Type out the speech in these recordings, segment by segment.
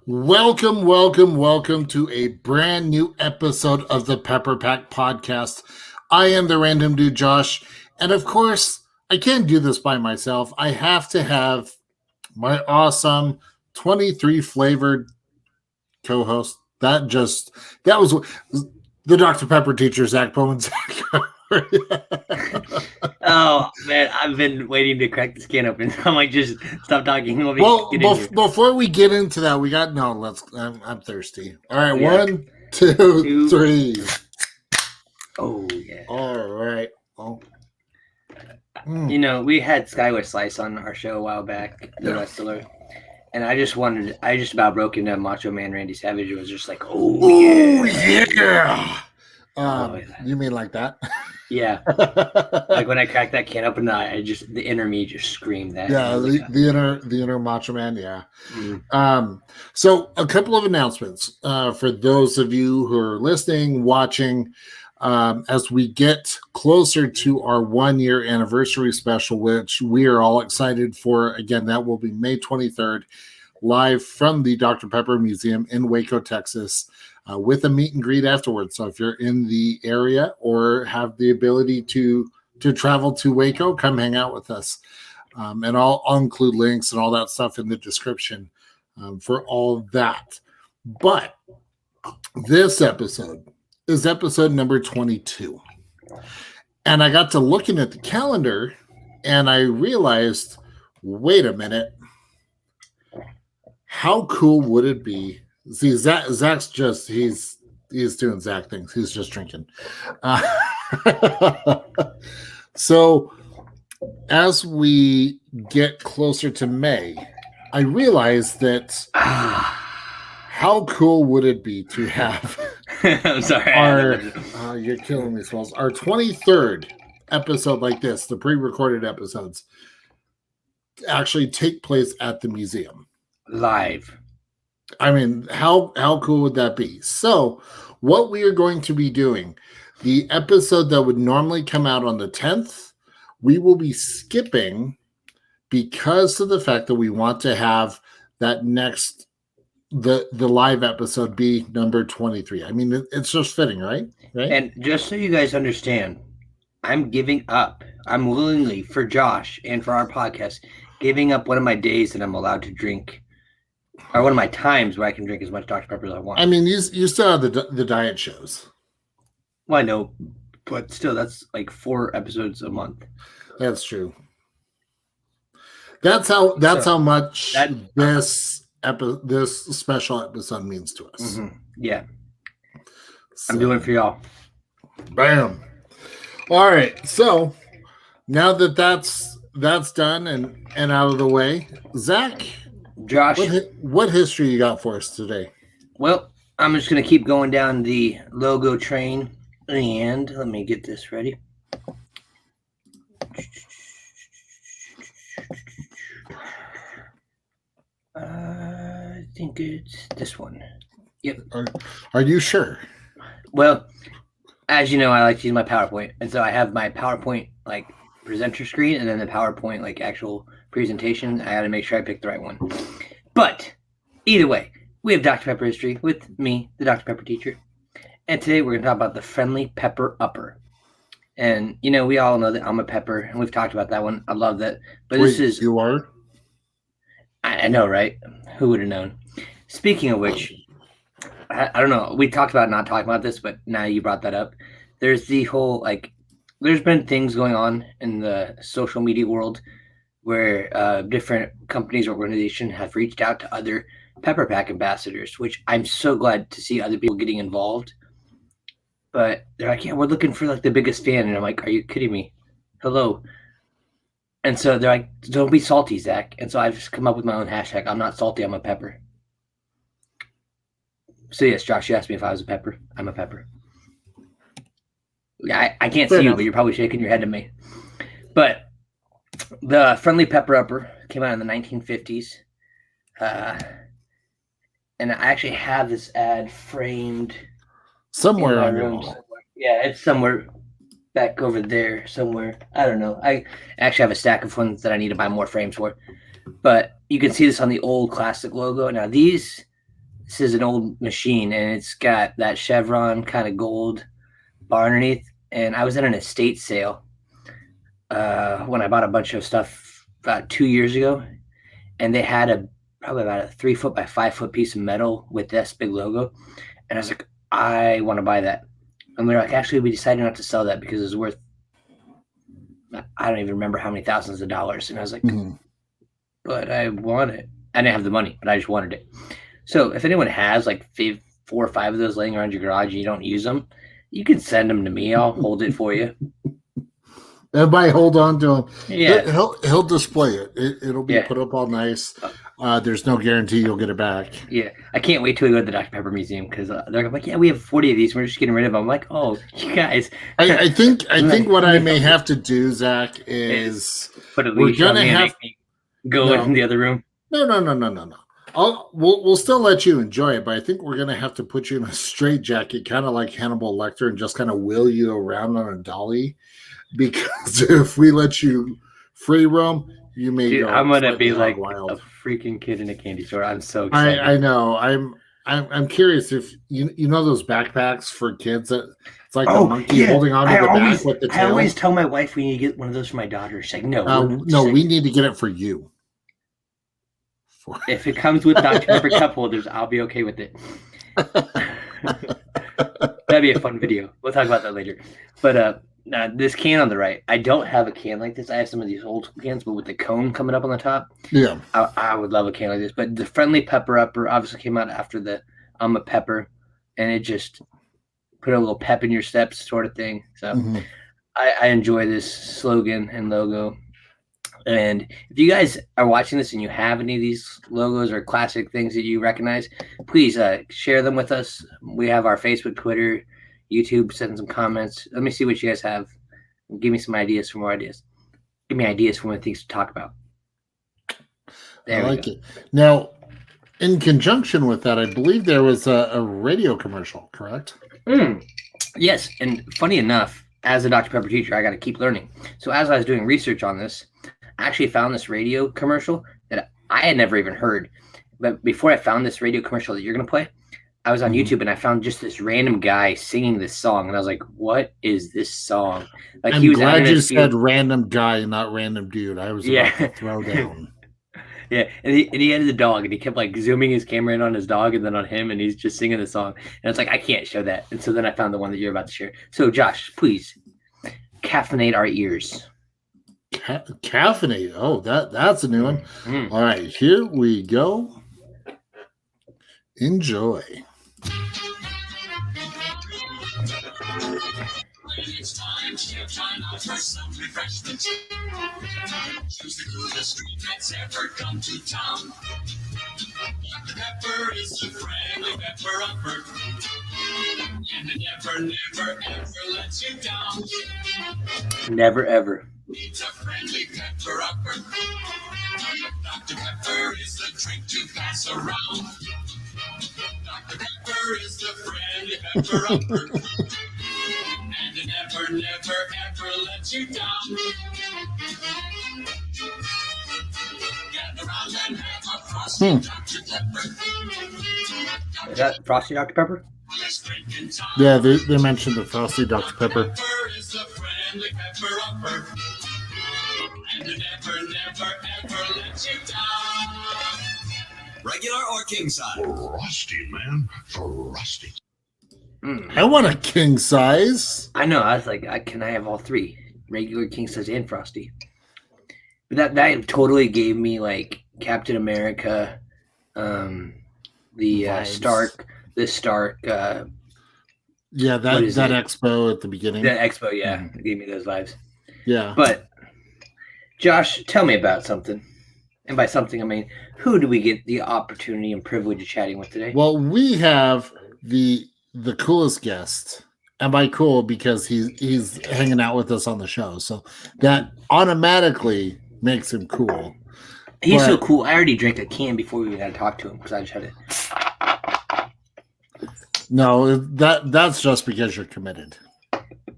Welcome to a brand new episode of the Pepper Pack Podcast. I am the random dude, Josh, and of course, I can't do this by myself. I have to have my awesome 23 flavored co-host. That was the Dr. Pepper teacher, Zach Bowman. Oh man, I've been waiting to crack this can open. I'm like, just stop talking. Before we get into that, I'm thirsty. All right, Yeah. 1, 2, 3. Oh yeah. All right. Oh. You know, we had Skyway Slice on our show a while back, the wrestler, and I just about broke into Macho Man Randy Savage. It was just like, yeah. You mean like that? Yeah. Like when I cracked that can open, the inner me just screamed that. Yeah, the inner Macho Man. Yeah. Mm-hmm. So a couple of announcements for those of you who are listening, watching. As we get closer to our 1-year anniversary special, which we are all excited for. Again, that will be May 23rd, live from the Dr. Pepper Museum in Waco, Texas, with a meet and greet afterwards. So if you're in the area or have the ability to travel to Waco, come hang out with us. And I'll include links and all that stuff in the description for all of that. But this episode is episode number 22. And I got to looking at the calendar and I realized, wait a minute, how cool would it be? See, Zach's just, he's doing Zach things. He's just drinking. So as we get closer to May, I realized that how cool would it be to have I'm sorry. You're killing me, Swells. Our 23rd episode like this, the pre-recorded episodes, actually take place at the museum. Live. I mean, how cool would that be? So what we are going to be doing, the episode that would normally come out on the 10th, we will be skipping because of the fact that we want to have that next the live episode be number 23. I mean, it's just fitting, right? And just so you guys understand, I'm giving up. I'm willingly, for Josh and for our podcast, giving up one of my days that I'm allowed to drink, or one of my times where I can drink as much Dr. Pepper as I want. I mean, you still have the diet shows. Well, I know, but still, that's like 4 episodes a month. That's true. That's how much this special episode means to us. Mm-hmm. Yeah. So, I'm doing it for y'all. Bam. All right. So now that's done and out of the way, Zach, Josh, what history you got for us today? Well, I'm just going to keep going down the logo train, and let me get this ready. I think it's this one. Yep. Are you sure? Well, as you know, I like to use my PowerPoint, and so I have my PowerPoint like presenter screen, and then the PowerPoint like actual presentation. I got to make sure I pick the right one. But either way, we have Dr. Pepper history with me, the Dr. Pepper teacher, and today we're going to talk about the friendly pepper upper. And you know, we all know that I'm a pepper, and we've talked about that one. I love that. But wait, this is you are. I know, right? Who would have known? Speaking of which, I don't know. We talked about not talking about this, but now you brought that up. There's the whole, there's been things going on in the social media world where different companies or organizations have reached out to other Pepper Pack ambassadors, which I'm so glad to see other people getting involved. But they're like, yeah, we're looking for the biggest fan. And I'm like, are you kidding me? Hello. And so they're like, don't be salty, Zach. And so I've just come up with my own hashtag. I'm not salty, I'm a pepper. So yes, Josh, you asked me if I was a pepper. I'm a pepper. I can't see you, but you're probably shaking your head at me. But the friendly pepper upper came out in the 1950s. And I actually have this ad framed somewhere in my on your room. wall. Yeah, it's somewhere back over there somewhere. I don't know. I actually have a stack of ones that I need to buy more frames for. But you can see this on the old classic logo. Now these this is an old machine, and it's got that chevron kind of gold bar underneath. And I was at an estate sale when I bought a bunch of stuff about 2 years ago, and they had probably about a 3 foot by 5 foot piece of metal with this big logo. And I was like, I want to buy that. And they're like, actually, we decided not to sell that because it's worth, I don't even remember how many thousands of dollars. And I was like, but I want it. I didn't have the money, but I just wanted it. So if anyone has like 4 or 5 of those laying around your garage and you don't use them, you can send them to me. I'll hold it for you. Everybody hold on to him. Yeah. He'll display it. It'll be put up all nice. There's no guarantee you'll get it back. Yeah. I can't wait till we go to the Dr. Pepper Museum because they're like, yeah, we have 40 of these. We're just getting rid of them. I'm like, oh, you guys. I think what I may have to do, Zach, is put a leash on me and make me go in the other room. No. We'll still let you enjoy it, but I think we're gonna have to put you in a straitjacket, kind of like Hannibal Lecter, and just kind of wheel you around on a dolly. Because if we let you free roam, you may go. I'm gonna be like wild. a freaking kid in a candy store. I'm so excited. I know. I'm curious if you know those backpacks for kids that it's like a monkey holding onto the back with the tail. I always tell my wife we need to get one of those for my daughter. She's like, no, we need to get it for you. If it comes with Dr. Pepper cup holders, I'll be okay with it. That'd be a fun video. We'll talk about that later. But this can on the right, I don't have a can like this. I have some of these old cans, but with the cone coming up on the top. Yeah. I would love a can like this. But the Friendly Pepper Upper obviously came out after the I'm a Pepper, and it just put a little pep in your steps sort of thing. So I enjoy this slogan and logo. And if you guys are watching this and you have any of these logos or classic things that you recognize, please share them with us. We have our Facebook, Twitter, YouTube. Send some comments. Let me see what you guys have. Give me some ideas for more ideas. Give me ideas for more things to talk about. I like it. Now, in conjunction with that, I believe there was a radio commercial, correct? Yes. And funny enough, as a Dr. Pepper teacher, I got to keep learning. So as I was doing research on this, I actually found this radio commercial that I had never even heard. But before I found this radio commercial that you're going to play, I was on YouTube and I found just this random guy singing this song. And I was like, what is this song? Like, I'm glad you said random guy and not random dude. I was about to throw down. Yeah. And he had the dog and he kept like zooming his camera in on his dog and then on him. And he's just singing the song. And it's like, I can't show that. And so then I found the one that you're about to share. So Josh, please caffeinate our ears. Caffeinate. Oh, that's a new one. All right, here we go. Enjoy. It's time out for some refreshment. Choose the coolest drink that's ever come to town. Dr. Pepper is the friendly pepper upper. And it never, ever lets you down. Never, ever. It's a friendly pepper upper. Dr. Pepper is the drink to pass around. Dr. Pepper is the friendly pepper upper. And it never, ever lets you down. Gather around and have a frosty Dr. Pepper. Is that Frosty Dr. Pepper? Yeah, they mentioned the Frosty Dr. Pepper. Is the friendly pepper upper. And it never, ever lets you down. Regular or king size? Frosty, man. Frosty. I want a king size. I know. I was like, can I have all three? Regular, king size, and Frosty. But that totally gave me like Captain America, the Stark. Yeah, that expo at the beginning. That expo, yeah. It gave me those vibes. Yeah. But Josh, tell me about something. And by something, I mean, who do we get the opportunity and privilege of chatting with today? Well, we have the coolest guest. And by cool, because he's hanging out with us on the show. So that automatically makes him cool. He's so cool. I already drank a can before we even had to talk to him because I just had it. No, that's just because you're committed.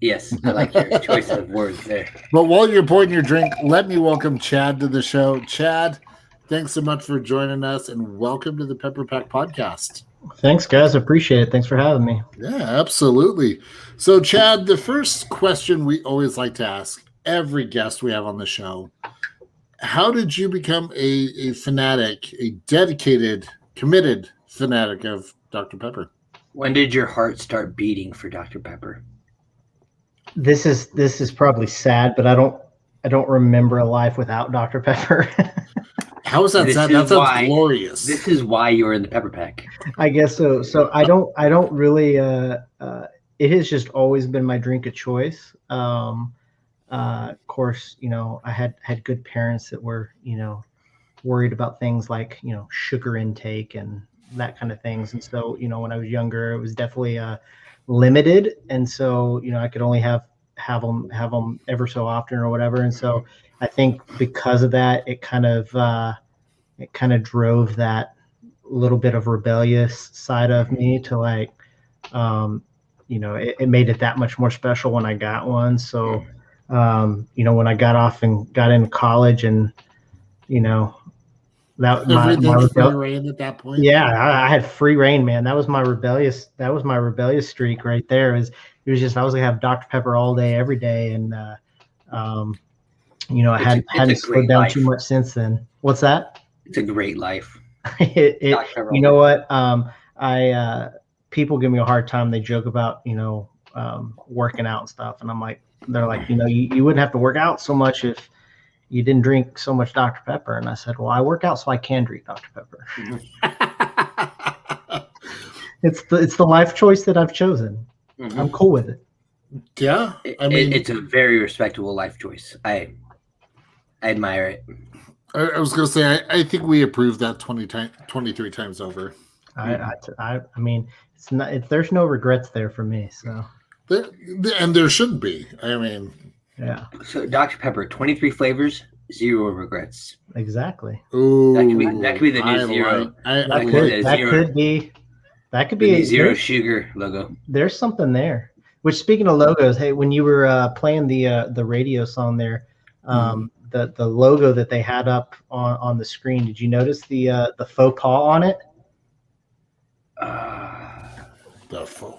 Yes, I like your choice of words there. But while you're pouring your drink, let me welcome Chad to the show. Chad, thanks so much for joining us, and welcome to the Pepper Pack Podcast. Thanks, guys. Appreciate it. Thanks for having me. Yeah, absolutely. So, Chad, the first question we always like to ask every guest we have on the show: how did you become a fanatic, a dedicated, committed fanatic of Dr. Pepper? When did your heart start beating for Dr. Pepper? This is probably sad, but I don't remember a life without Dr. Pepper. How is that sad? That sounds glorious. This is why you're in the Pepper Pack. I guess so. So I don't really. It has just always been my drink of choice. Of course, I had good parents that were worried about things like sugar intake and that kind of things. And so when I was younger, it was definitely limited, and so I could only have them ever so often or whatever. And so I think because of that, it kind of drove that little bit of rebellious side of me to like, it made it that much more special when I got one. So, when I got off and got into college, and that everything's free reign at that point. Yeah, I had free reign, man. That was my rebellious streak right there. It was just I was gonna have Dr. Pepper all day, every day, and I hadn't slowed down too much since then. What's that? It's a great life. You know what? People give me a hard time. They joke about working out and stuff, and I'm like, they're like, you wouldn't have to work out so much if you didn't drink so much Dr. Pepper. And I said, well, I work out so I can drink Dr. Pepper. It's the life choice that I've chosen. Mm-hmm. I'm cool with it. Yeah, I mean, it's a very respectable life choice. I admire it. I was going to say, I think we approved that 23 times over. I mean, it's not. There's no regrets there for me. So, and there shouldn't be. I mean, yeah. So Dr. Pepper, 23 flavors, 0 regrets. Exactly. Ooh, that could be the new zero. That could be the zero sugar logo. There's something there. Which, speaking of logos, hey, when you were playing the radio song there, the logo that they had up on the screen, did you notice the faux pas on it?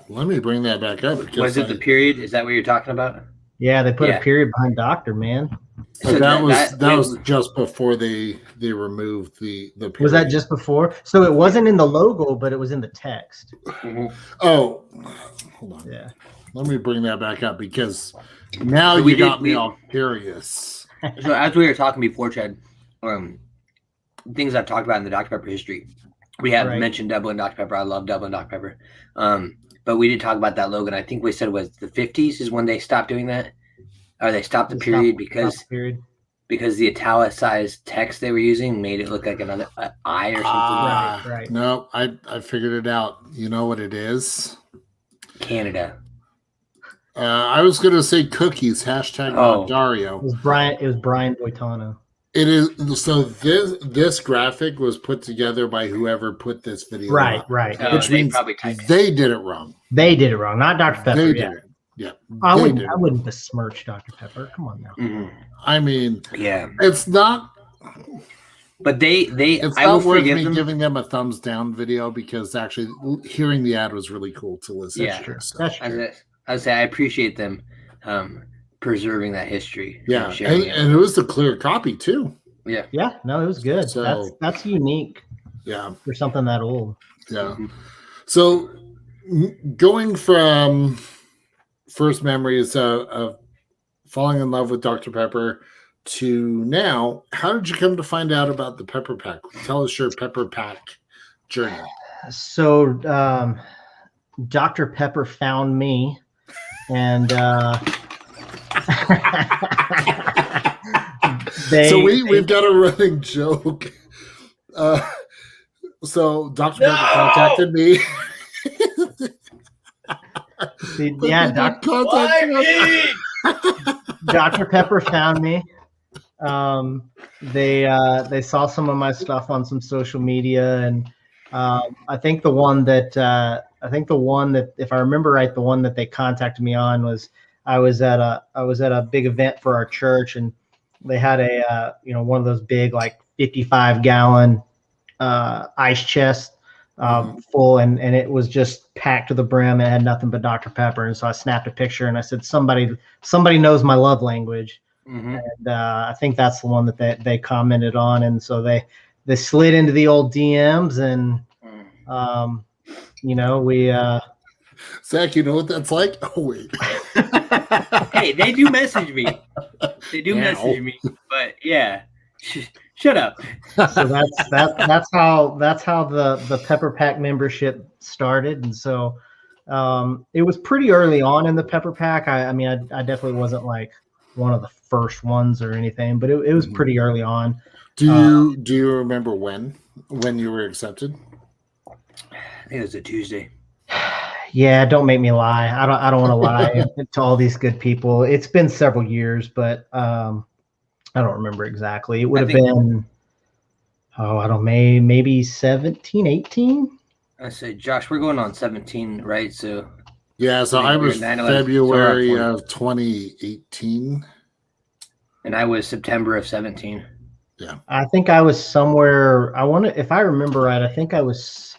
Let me bring that back up. Was it the period? Is that what you're talking about? Yeah, they put a period behind Doctor, man. So that was just before they removed the period. Was that just before? So it wasn't in the logo, but it was in the text. Mm-hmm. Oh, hold on. Yeah. Let me bring that back up because now you got me all curious. So as we were talking before, Chad, things I've talked about in the Dr. Pepper history, we have mentioned Dublin Dr. Pepper. I love Dublin Dr. Pepper. But we did talk about that logo, and I think we said it was the 50s is when they stopped doing that. Or they stopped the period because the italicized text they were using made it look like another I or something. Right. No, I figured it out. You know what it is? Canada. I was going to say cookies. # Dario. It was Brian Boitano. It is. So this graphic was put together by whoever put this video. Right. Which means they did it wrong. They did it wrong, not Dr. Pepper. They did it. Yeah. I wouldn't besmirch Dr. Pepper. Come on now. Mm-hmm. I mean, yeah, it's not. But it's not worth me giving them a thumbs down video because actually hearing the ad was really cool to listen. Yeah, to. So. That's true. I say I appreciate them preserving that history. Yeah, and it was the clear copy too. Yeah. No, it was good. So, that's unique. Yeah, for something that old. Yeah. Mm-hmm. So going from first memories of falling in love with Dr. Pepper to now, how did you come to find out about the Pepper Pack? Tell us your Pepper Pack journey. So Dr. Pepper found me, and so we've got a running joke. So Dr. Pepper contacted me. Yeah, Dr. Pepper found me. They saw some of my stuff on some social media, and I think the one that if I remember right, the one that they contacted me on was I was at a big event for our church, and they had a one of those big like 55-gallon ice chests full, and it was just packed to the brim. It had nothing but Dr. Pepper. And so I snapped a picture and I said, somebody knows my love language. Mm-hmm. And I think that's the one that they commented on. And so they slid into the old DMs, and we Zach, you know what that's like? Oh wait. Hey, they do message me. But yeah. Shut up. So that's how the Pepper Pack membership started. And so it was pretty early on in the Pepper Pack. I mean, I definitely wasn't like one of the first ones or anything, but it was pretty early on. Do you remember when you were accepted? I think it was a Tuesday. Yeah, don't make me lie. I don't want to lie to all these good people. It's been several years, but I don't remember exactly. It would have been maybe 17, 18. I said, Josh, we're going on 17, right? So yeah, so I was February of 2018. And I was September of 17. Yeah. I think I was somewhere, if I remember right, I think I was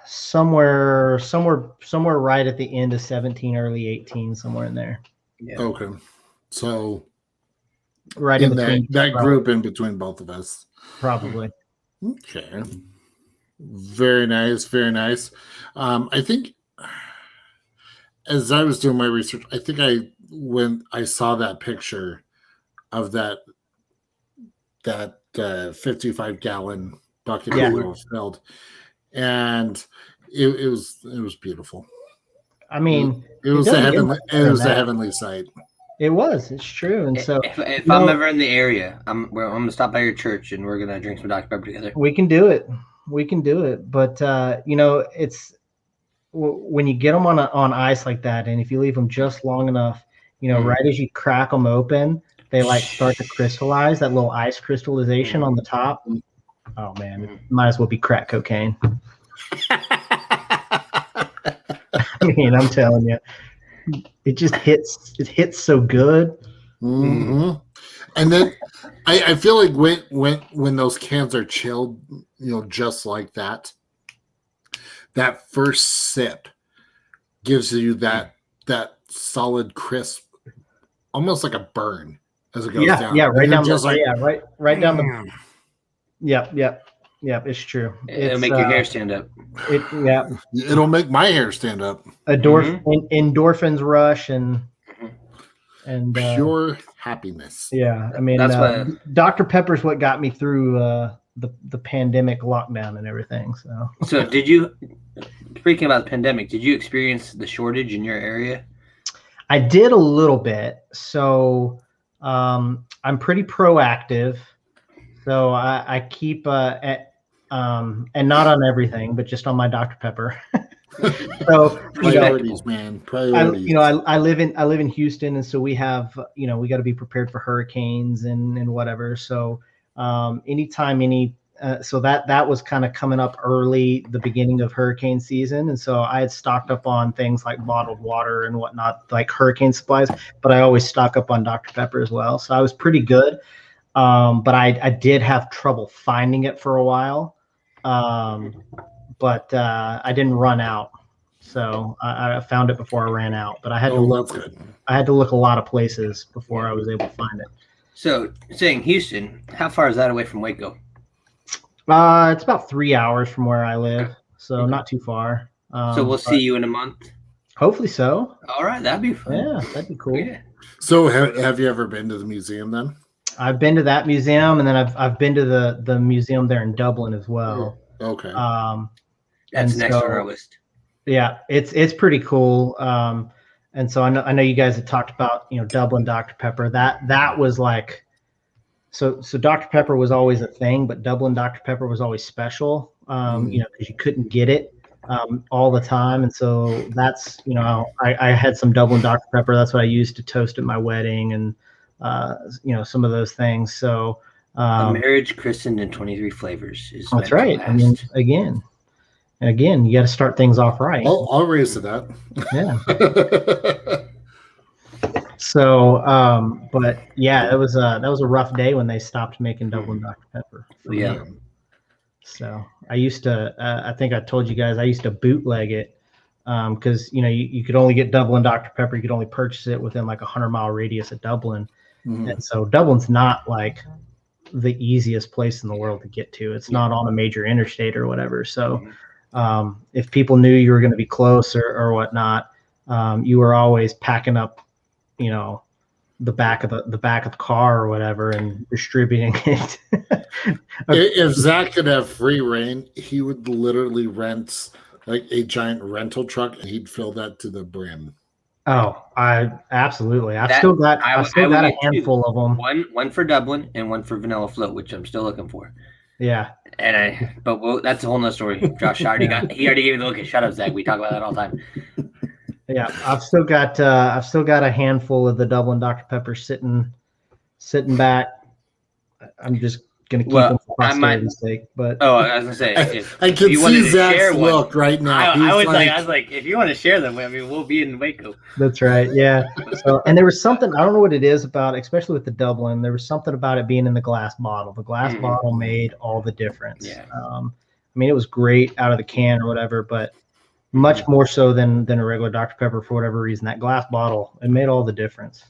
somewhere right at the end of 17, early 18, somewhere in there. Yeah. Okay. So right in between that group in between both of us. Probably. Okay. Very nice. Very nice. I think as I was doing my research, I think when I saw that picture of that 55-gallon bucket was filled, and it was beautiful. I mean, it was a heavenly sight. It was. It's true. And so, if I'm ever in the area, I'm gonna stop by your church and we're gonna drink some Dr. Pepper together. We can do it. But it's when you get them on ice like that, and if you leave them just long enough, right as you crack them open, they like start to crystallize, that little ice crystallization on the top. Oh man, it might as well be crack cocaine. I mean, I'm telling you, it just hits. It hits so good. Mm-hmm. And then I feel like when those cans are chilled, just like that first sip gives you that solid crisp, almost like a burn as it goes down. Yeah, right down. Just right down the. Yep, it's true. It'll make your hair stand up. It'll make my hair stand up. Endorphins rush and pure happiness. Yeah, I mean, that's why Dr. Pepper's what got me through the pandemic lockdown and everything. So did you? Speaking about the pandemic, did you experience the shortage in your area? I did a little bit. So I'm pretty proactive. So I keep and not on everything, but just on my Dr. Pepper. So priorities, man. Priorities. I live in Houston, and so we have we got to be prepared for hurricanes and whatever. So anytime so that was kind of coming up early, the beginning of hurricane season, and so I had stocked up on things like bottled water and whatnot, like hurricane supplies. But I always stock up on Dr. Pepper as well. So I was pretty good. But I did have trouble finding it for a while. But I didn't run out. So I found it before I ran out. But I had to look. That's good. I had to look a lot of places before I was able to find it. So saying Houston, how far is that away from Waco? It's about 3 hours from where I live, so not too far. So we'll see you in a month. Hopefully so. All right, that'd be fun. Yeah, that'd be cool. Yeah. So have you ever been to the museum then? I've been to that museum, and then I've been to the museum there in Dublin as well. Okay. That's next on our list. Yeah, it's pretty cool. And so I know you guys had talked about Dublin Dr. Pepper. That was like so Dr. Pepper was always a thing, but Dublin Dr. Pepper was always special. Because you couldn't get it all the time, and so that's I had some Dublin Dr. Pepper. That's what I used to toast at my wedding, and some of those things. So a marriage christened in 23 flavors is that's right. I mean, again, you got to start things off right. I'll raise to that. Yeah. So, but yeah, that was a rough day when they stopped making Dublin Dr. Pepper. Yeah. So I used to, I think I told you guys, I used to bootleg it because, you could only get Dublin Dr. Pepper. You could only purchase it within like a 100-mile radius of Dublin. Mhm. And so Dublin's not like the easiest place in the world to get to. It's not on a major interstate or whatever. So if people knew you were going to be close or whatnot, you were always packing up, the back of the car or whatever and distributing it. If Zach could have free reign, he would literally rent like a giant rental truck and he'd fill that to the brim. Oh, absolutely. I've That- still got I I've still would got a get two. handful of them. One for Dublin and one for Vanilla Float, which I'm still looking for. Yeah. But that's a whole nother story. Josh already gave me the look. Shut up, Zach. We talk about that all the time. Yeah, I've still got a handful of the Dublin Dr. Pepper sitting back. I'm just gonna keep them for posterity's sake. But I was gonna say, I can you wanted see to Zach's share one, look right now. I was like, if you want to share them, I mean, we'll be in Waco. that's right. Yeah. So, and there was something, I don't know what it is about, especially with the Dublin. There was something about it being in the glass bottle. The glass bottle made all the difference. Yeah. I mean, it was great out of the can or whatever, but much more so than a regular Dr. Pepper for whatever reason. That glass bottle, it made all the difference.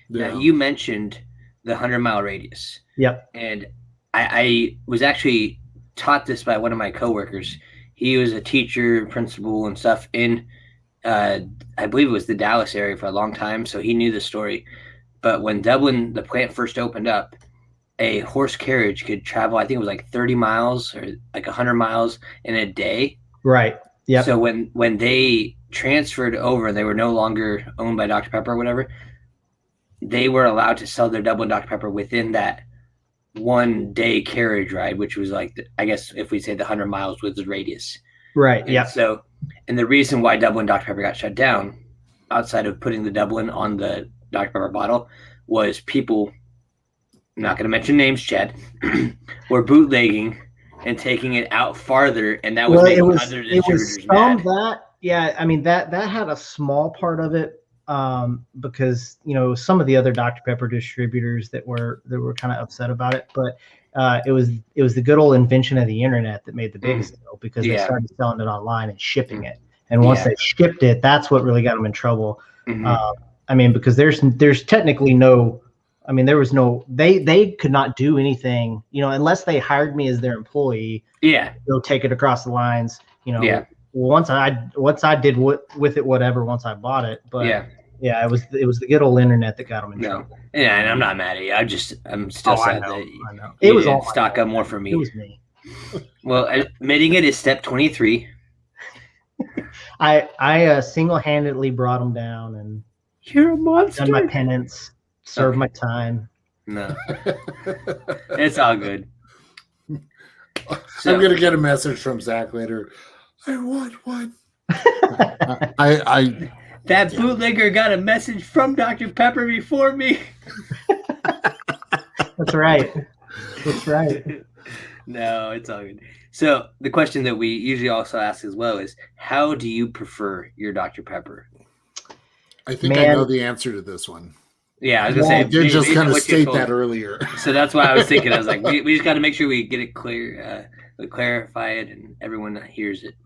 Yeah. Now, you mentioned the 100-mile radius. Yep. And I was actually taught this by one of my coworkers. He was a teacher, principal, and stuff in, I believe it was the Dallas area for a long time, so he knew the story. But when Dublin, the plant first opened up, a horse carriage could travel, I think it was like 30 miles or like 100 miles in a day. Right. Yeah. So when they transferred over, they were no longer owned by Dr. Pepper or whatever, they were allowed to sell their Dublin Dr. Pepper within that 1 day carriage ride, which was like, I guess if we say the 100 miles was the radius. Right. Yeah. So, and the reason why Dublin Dr. Pepper got shut down, outside of putting the Dublin on the Dr. Pepper bottle, was people, I'm not going to mention names, Chad, were bootlegging and taking it out farther, and that was making other distributors mad. Yeah, I mean that had a small part of it because some of the other Dr. Pepper distributors that were kind of upset about it, but it was the good old invention of the internet that made the biggest deal because they started selling it online and shipping it, and once they shipped it, that's what really got them in trouble. I mean, because there's technically no. I mean, there was no, they could not do anything, unless they hired me as their employee. Yeah. They'll take it across the lines, once I did with it, whatever, once I bought it. But it was the good old internet that got them in trouble. Yeah. And I'm not mad at you. I'm still sad that I know. It was all stock up more for me. It was me. Well, admitting it is step 23. I single-handedly brought them down and you're a monster. Done my penance. Serve my time. No, it's all good. So, I'm gonna get a message from Zach later. I want one. That bootlegger got a message from Dr. Pepper before me. That's right. That's right. No, it's all good. So the question that we usually also ask as well is, how do you prefer your Dr. Pepper? I think I know the answer to this one. Yeah, I was gonna say. I did just kind of state that earlier. So that's why I was thinking. I was like, we just got to make sure we get it clear, we clarify it, and everyone hears it.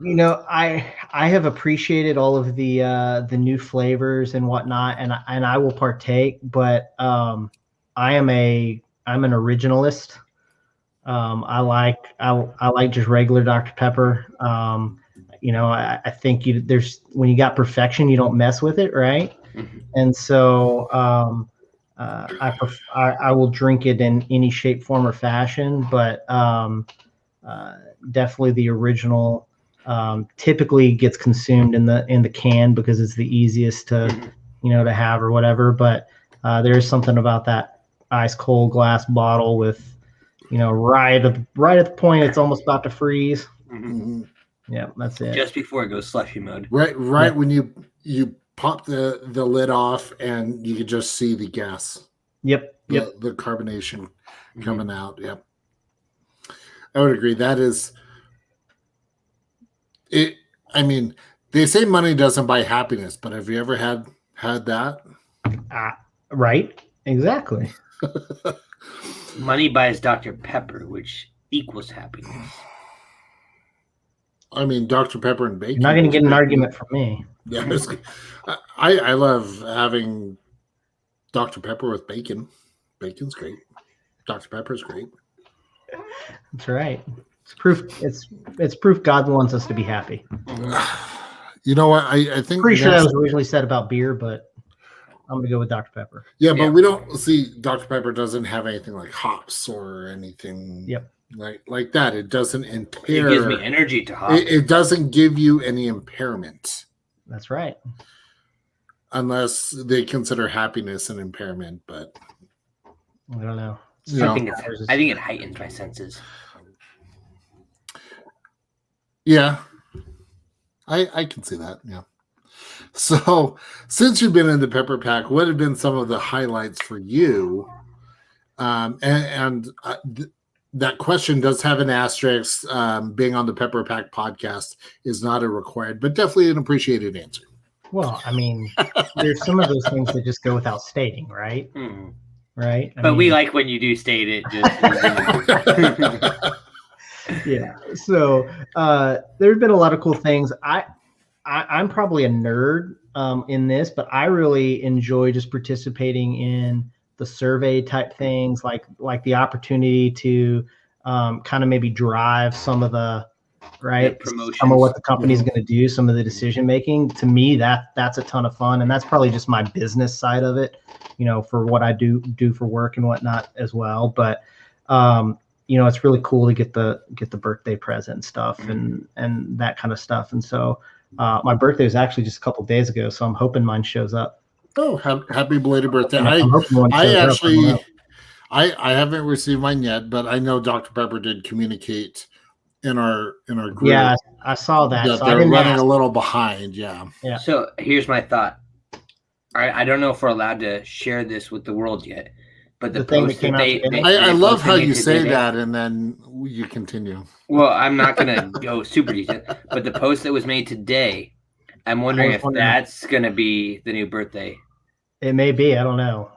I have appreciated all of the new flavors and whatnot, and I will partake. But I'm an originalist. I like just regular Dr. Pepper. I think when you got perfection, you don't mess with it, right? Mm-hmm. And so I will drink it in any shape, form, or fashion, but definitely the original typically gets consumed in the can because it's the easiest to to have or whatever. But there is something about that ice cold glass bottle with right at the point it's almost about to freeze. Mm-hmm. Yeah, that's it. Just before it goes slushy mode. Right when you pop the lid off and you can just see the gas. Yep. The carbonation coming out. Yep. I would agree. That is it. I mean, they say money doesn't buy happiness, but have you ever had that? Right. Exactly. Money buys Dr. Pepper, which equals happiness. I mean, Dr. Pepper and bacon. You're not going to get an argument from me. Yeah, I love having Dr. Pepper with bacon. Bacon's great. Dr. Pepper's great. That's right. It's proof. It's proof God wants us to be happy. You know what? I think Pretty sure that was originally said about beer, but I'm going to go with Dr. Pepper. Yeah, but we don't see Dr. Pepper doesn't have anything like hops or anything. Yep. Like that. It doesn't impair. It gives me energy to hop. It doesn't give you any impairment. That's right. Unless they consider happiness an impairment, but I don't know. I think it heightens my senses. Yeah. I can see that. Yeah. So since you've been in the Pepper Pack, what have been some of the highlights for you? That question does have an asterisk. Being on the Pepper Pack podcast is not a required, but definitely an appreciated answer. Well, I mean, there's some of those things that just go without stating, right? Right. But we like when you do state it. Yeah. So there's been a lot of cool things. I'm probably a nerd in this, but I really enjoy just participating in the survey type things, like the opportunity to kind of maybe drive some of the some of what the company's going to do, some of the decision making. To me, that's a ton of fun, and that's probably just my business side of it, for what I do for work and whatnot as well. But it's really cool to get the birthday present stuff and that kind of stuff. And so my birthday was actually just a couple days ago, so I'm hoping mine shows up. Oh, happy belated birthday! I haven't received mine yet, but I know Dr. Pepper did communicate in our group. Yeah, I saw that. So they're running a little behind. Yeah. So here's my thought. I don't know if we're allowed to share this with the world yet, but the thing post that came out I love how you say that, and then you continue. Well, I'm not gonna go super detailed, but the post that was made today, I'm wondering if that's gonna be the new birthday. It may be. I don't know.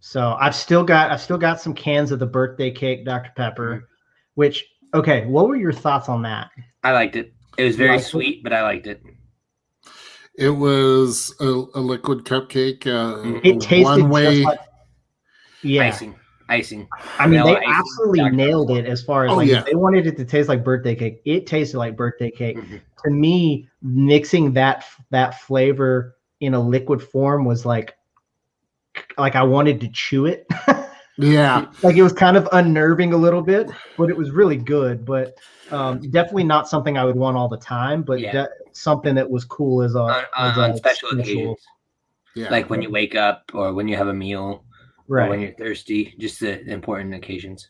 So I've still got some cans of the birthday cake, Dr. Pepper. Which, okay, what were your thoughts on that? I liked it. It was very sweet, but I liked it. It was a liquid cupcake. It tasted just like, icing. I mean, they absolutely nailed it as far as if they wanted it to taste like birthday cake, it tasted like birthday cake. To me, mixing that flavor in a liquid form was like I wanted to chew it. Yeah. Like it was kind of unnerving a little bit, but it was really good. But definitely not something I would want all the time, but something that was cool as on special occasions. Yeah. Like when you wake up or when you have a meal. Right. Or when you're thirsty, just the important occasions.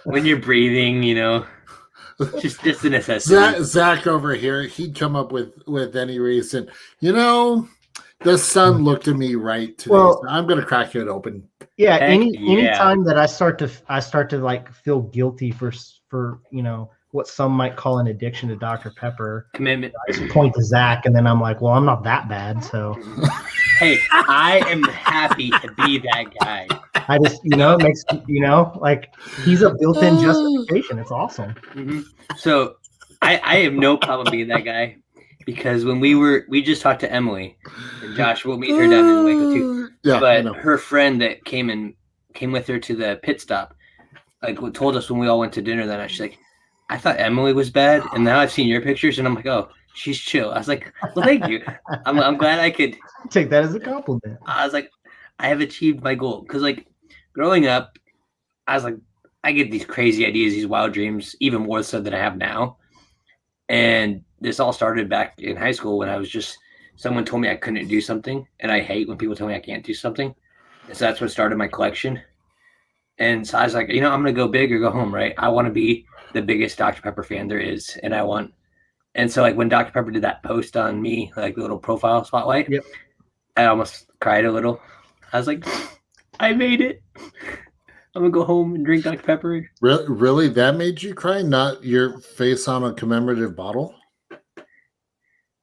When you're breathing, just a necessity. Zach over here, he'd come up with any reason. The sun looked at me right today. Well, so I'm going to crack it open. Yeah. Any time that I start to like feel guilty for what some might call an addiction to Dr. Pepper. Commitment. I just point to Zach, and then I'm like, well, I'm not that bad, so. Hey, I am happy to be that guy. I just, it makes, like he's a built-in justification. It's awesome. Mm-hmm. So I have no problem being that guy because when we just talked to Emily, and Josh will meet her down in Waco too. Yeah, but her friend that came with her to the pit stop, like told us when we all went to dinner that night, she's like, I thought Emily was bad, and now I've seen your pictures, and I'm like, oh, she's chill. I was like, well, thank you. I'm glad I could take that as a compliment. I was like, I have achieved my goal because, like, growing up, I was like, I get these crazy ideas, these wild dreams, even more so than I have now. And this all started back in high school when I was just someone told me I couldn't do something, and I hate when people tell me I can't do something. And so that's what started my collection. And so I was like, I'm gonna go big or go home, right? I want to be the biggest Dr. Pepper fan there is, and so like when Dr. Pepper did that post on me, like the little profile spotlight, I almost cried a little. I was like, I made it. I'm gonna go home and drink Dr. Pepper. Really? That made you cry? Not your face on a commemorative bottle?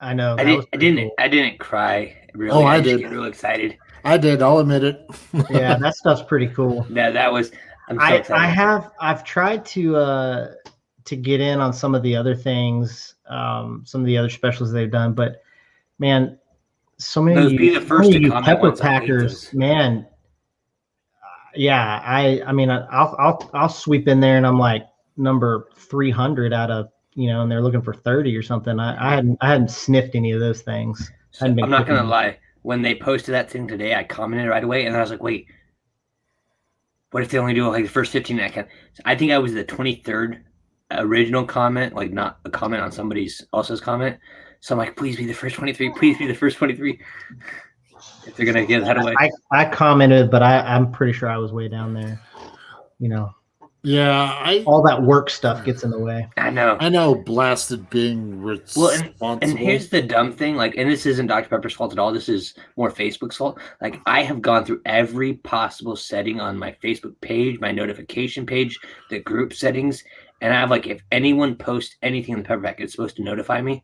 I know. I didn't cry. Really. I did. Get real excited. I did. I'll admit it. Yeah, that stuff's pretty cool. Yeah, that was. I'm so excited. I've tried to get in on some of the other things, some of the other specials they've done, but man, so many Those of be you, the first to comment Pepper once I hate Packers, those. man. Yeah, I mean, I'll sweep in there and I'm like number 300 out of, and they're looking for 30 or something. I hadn't sniffed any of those things. So I'm not gonna lie. When they posted that thing today, I commented right away, and I was like, "Wait, what if they only do like the first 15?" I think I was the 23rd original comment, like not a comment on somebody else's comment. So I'm like, "Please be the first 23. Please be the first 23." If they're gonna give that away, I commented, but I'm pretty sure I was way down there. Yeah, all that work stuff gets in the way. I know. Blasted being responsible. Well, and here's the dumb thing, like, and this isn't Dr. Pepper's fault at all. This is more Facebook's fault. Like, I have gone through every possible setting on my Facebook page, my notification page, the group settings, and I have like, if anyone posts anything in the Pepper Pack, it's supposed to notify me,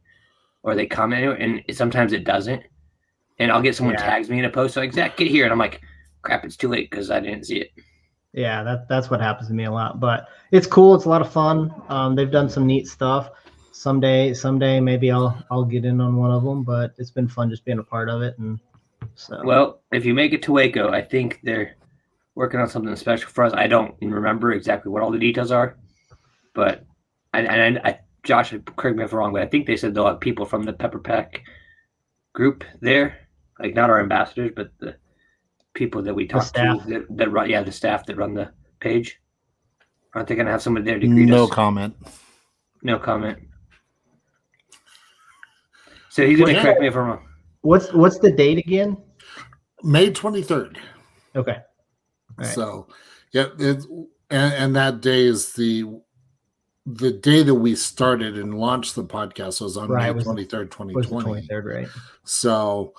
or they comment anywhere, and sometimes it doesn't. And I'll get someone tags me in a post, like, Zach, get here, and I'm like, crap, it's too late because I didn't see it. Yeah, that's what happens to me a lot, but it's cool. It's a lot of fun. They've done some neat stuff. Someday, maybe I'll get in on one of them, but it's been fun just being a part of it. And so, well, if you make it to Waco, I think they're working on something special for us. I don't remember exactly what all the details are, but I Josh, correct me if I'm wrong, but I think they said they'll have people from the Pepper Pack group there, like not our ambassadors, but the people that we talk to that run, the staff that run the page. Aren't they going to have someone there to greet us? No comment. So he's going to correct me if I'm wrong. What's the date again? May 23rd. Okay. Right. So, yeah, and that day is the day that we started and launched the podcast. So it was on May 23rd, 2020. Was the 23rd, right? So,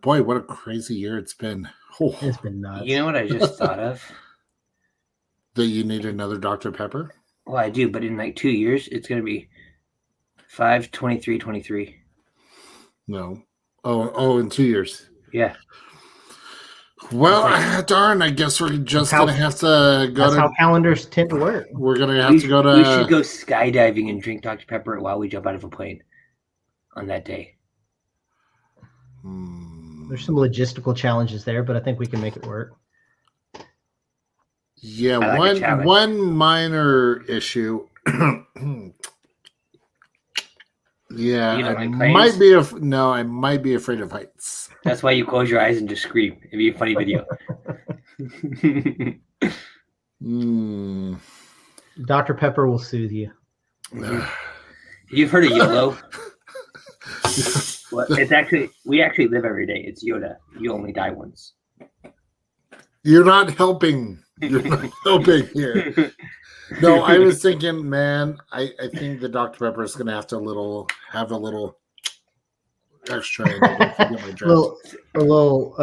boy, what a crazy year it's been. Oh. It's been nuts. You know what I just thought of? That you need another Dr. Pepper? Well, I do, but in like 2 years, it's going to be 5/23/23. No. Oh, in 2 years. Yeah. Well, darn, I guess we're just going to have to go That's how calendars tend to work. We're going to have to go to... We should go skydiving and drink Dr. Pepper while we jump out of a plane on that day. There's some logistical challenges there, but I think we can make it work. Yeah, one minor issue. Yeah, I might be afraid of heights. That's why you close your eyes and just scream. It'd be a funny video. Dr. Pepper will soothe you. You've heard of YOLO? Well, we actually live every day. It's Yoda. You only die once. You're not helping. You're not helping here. No, I was thinking, man, I think the Dr. Pepper is going to have a little extra. A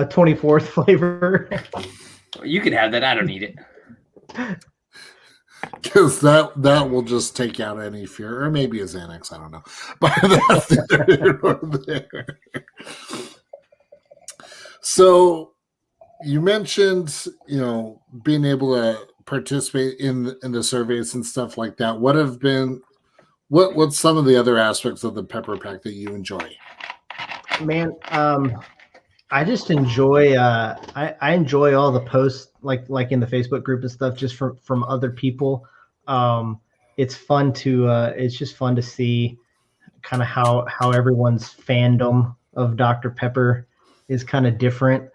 24th flavor. You can have that. I don't need it. Because that will just take out any fear, or maybe a Xanax. I don't know. But that's there. So you mentioned, being able to participate in the surveys and stuff like that. What's some of the other aspects of the Pepper Pack that you enjoy? Man, I just enjoy I enjoy all the posts like in the Facebook group and stuff just from other people. It's fun it's just fun to see kind of how everyone's fandom of Dr. Pepper is kind of different.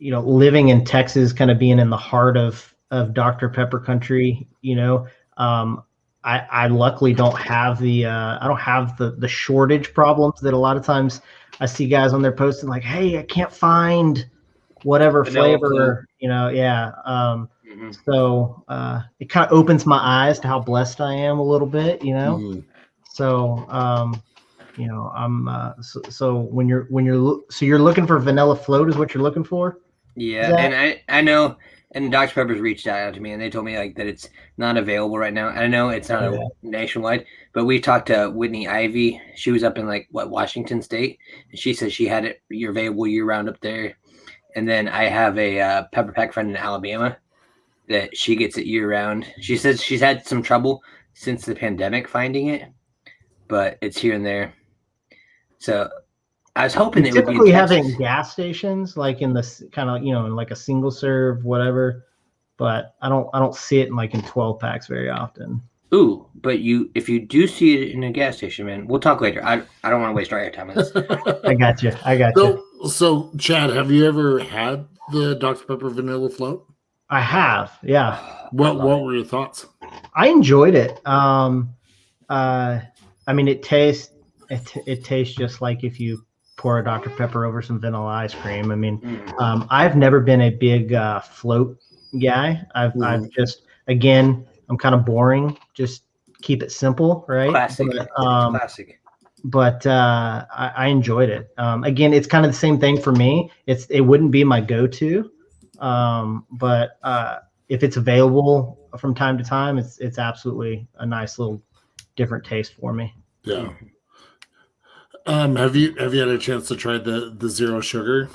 Living in Texas, kind of being in the heart of Dr. Pepper country, I luckily don't have the shortage problems that a lot of times I see guys on their posting like, hey, I can't find whatever flavor, So it kind of opens my eyes to how blessed I am a little bit, So, I'm so when you're looking for vanilla float is what you're looking for? Yeah, and I know, and Dr. Pepper's reached out to me, and they told me that it's not available right now. I know it's not nationwide, but we talked to Whitney Ivy. She was up in Washington State, and she said she had it available year round up there. And then I have a Pepper Pack friend in Alabama that she gets it year round. She says she's had some trouble since the pandemic finding it, but it's here and there. So I was hoping it would be typically have it Texas. in gas stations, like in this kind of, in like a single serve, whatever. But I don't see it in 12 packs very often. Ooh, but if you do see it in a gas station, man, we'll talk later. I don't want to waste our airtime on this. I got you. So Chad, have you ever had the Dr. Pepper vanilla float? I have, yeah. What were your thoughts? I enjoyed it. I mean, it tastes just like if you pour a Dr. Pepper over some vanilla ice cream. I mean, I've never been a big float guy. I've just, again, I'm kind of boring. Just keep it simple, right? Classic. Classic. But I enjoyed it. Again, it's kind of the same thing for me. It wouldn't be my go-to, but if it's available from time to time, it's absolutely a nice little different taste for me. Yeah. Have you had a chance to try the zero sugar?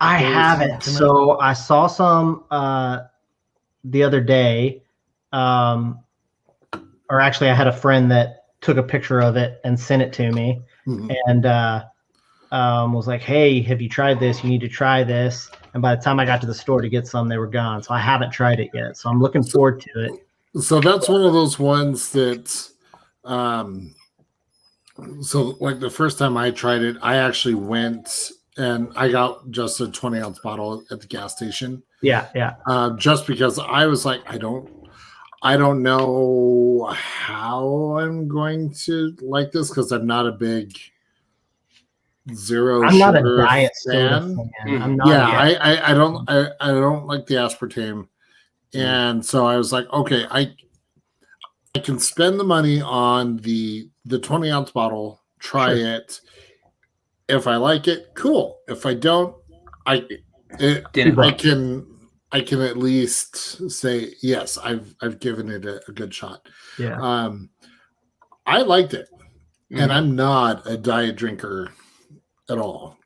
I haven't. So I saw some the other day, or actually I had a friend that took a picture of it and sent it to me, and was like, hey, have you tried this? You need to try this. And by the time I got to the store to get some, they were gone. So I haven't tried it yet. So I'm looking forward to it. So that's one of those ones that, so like the first time I tried it, I actually went and I got just a 20-ounce bottle at the gas station. Yeah, yeah. Just because I was like, I don't know how I'm going to like this because I'm not a big zero. I'm not a diet fan. I'm not. Yeah, I don't like the aspartame, and so I was like, okay, I can spend the money on the 20-ounce bottle, try it. If I like it, cool. If I don't, I can at least say yes, I've given it a good shot. Yeah. I liked it, and I'm not a diet drinker at all.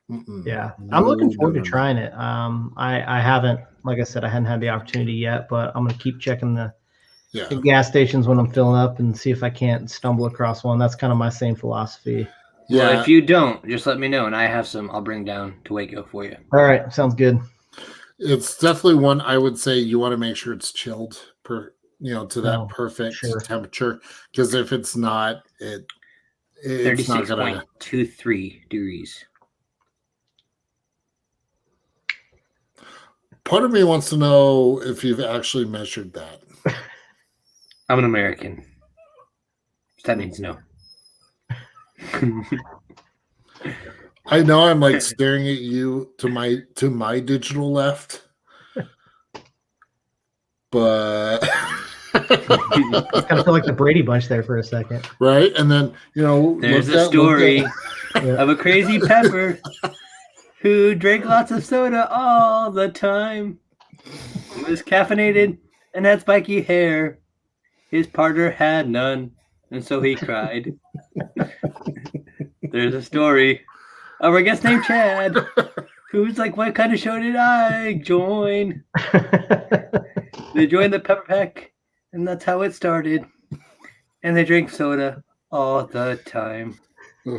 Yeah, I'm looking forward to trying it. I haven't, like I said, I hadn't had the opportunity yet, but I'm gonna keep checking the gas stations when I'm filling up and see if I can't stumble across one. That's kind of my same philosophy. Yeah. Well, if you don't, just let me know, and I have some. I'll bring down to Waco for you. All right, sounds good. It's definitely one I would say you want to make sure it's chilled to that perfect temperature, because if it's not, it's 36.23 degrees. Part of me wants to know if you've actually measured that. I'm an American. That means no. I know I'm like staring at you to my digital left, but I kind of feel like the Brady Bunch there for a second, right? And then there's a story of a crazy pepper who drank lots of soda all the time, was caffeinated and had spiky hair. His partner had none, and so he cried. There's a story of our guest named Chad, who's like, what kind of show did I join? They joined the Pepper Pack, and that's how it started. And they drink soda all the time.